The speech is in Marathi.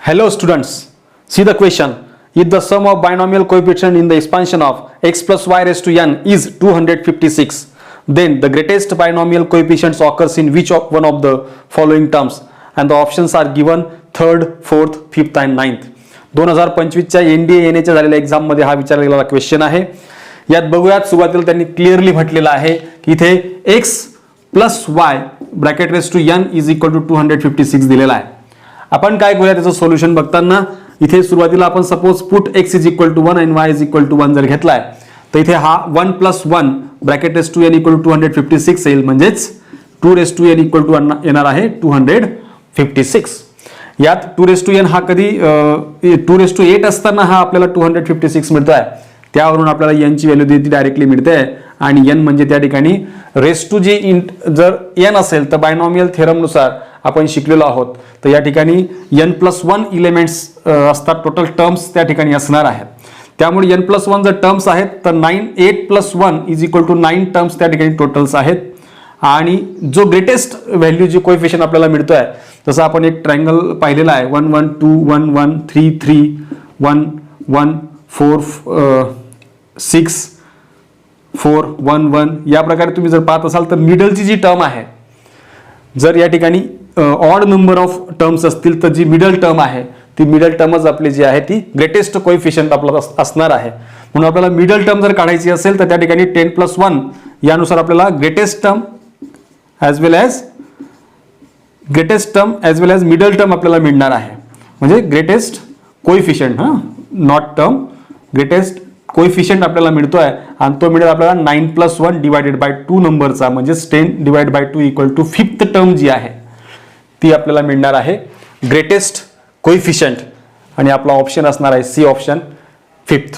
Hello students, see the question. If the sum of binomial coefficient in the expansion of x plus y raised to n is 256, then the greatest binomial coefficients occurs in which of one of the following terms? And the options are given 3rd, 4th, 5th and 9th. 2025च्या NDA येण्याच्या झालेल्या एक्झाम मध्ये हा विचारला गेलेला क्वेश्चन आहे. यात बघूयात सुरुवातीला त्यांनी क्लिअरली म्हटलेलं आहे की इथे x plus y bracket raise to n is equal to 256 दिलेला आहे. आपण काय करूया त्याचं सोल्युशन बघताना इथे सुरुवातीला आपण suppose put x is equal to 1 आणि y इज इक्वल टू 1 जर घेतलाय तर इथे हा 1 plus 1 bracket raise to n equal to 256 येईल, म्हणजेच 2 raise to n equal to येणार आहे 256. यात 2 रेज टू n हा कधी 2 रेज टू 8 असताना हा आपल्याला 256 मिळतोय. त्यावरून आपल्याला n ची व्हॅल्यू ती डायरेक्टली मिळते आणि n म्हणजे त्या ठिकाणी रेज टू जी जर n असेल तर बायनॉमियल थेरम नुसार आपण शिकलेलो आहोत. तर या ठिकाणी n+1 एलिमेंट्स असतात, टोटल टर्म्स त्या ठिकाणी असणार आहेत. त्यामुळे n+1 जर टर्म्स आहेत तर 8 + 1 इज इक्वल टू 9 टर्म्स त्या ठिकाणी टोटल्स आहेत. आणि जो ग्रेटेस्ट व्हॅल्यू जी कोएफिशिएंट आपल्याला मिळतोय जसं आपण एक ट्रायंगल पाहिलेला आहे 1 1 2 1 1 3 3 1 1 4 6 4 1 1 या प्रकारे तुम्ही जर पाहत असाल तर मिडलची जी टर्म आहे, जर या ठिकाणी ऑड नंबर ऑफ टर्म्स असतील तर जी मिडल टर्म आहे ती मिडल टर्मच आपली जी आहे ती ग्रेटेस्ट कोएफिशिएंट आपला असणार आहे. म्हणून आपल्याला मिडल टर्म जर काढायची असेल तर त्या ठिकाणी 10+1 यानुसार आपल्याला ग्रेटेस्ट टर्म ॲज वेल ॲज मिडल टर्म आपल्याला मिळणार आहे. म्हणजे greatest coefficient not term, greatest coefficient आपल्याला मिळतोय आणि तो मिळेल आपल्याला 9+1 डिवायडेड बाय 2 नंबरचा, म्हणजे 10 divide by 2 equal to 5th term जी आहे ती आपल्याला मिळणार आहे ग्रेटेस्ट कोएफिशिएंट. आणि आपला ऑप्शन असणार आहे सी ऑप्शन 5th.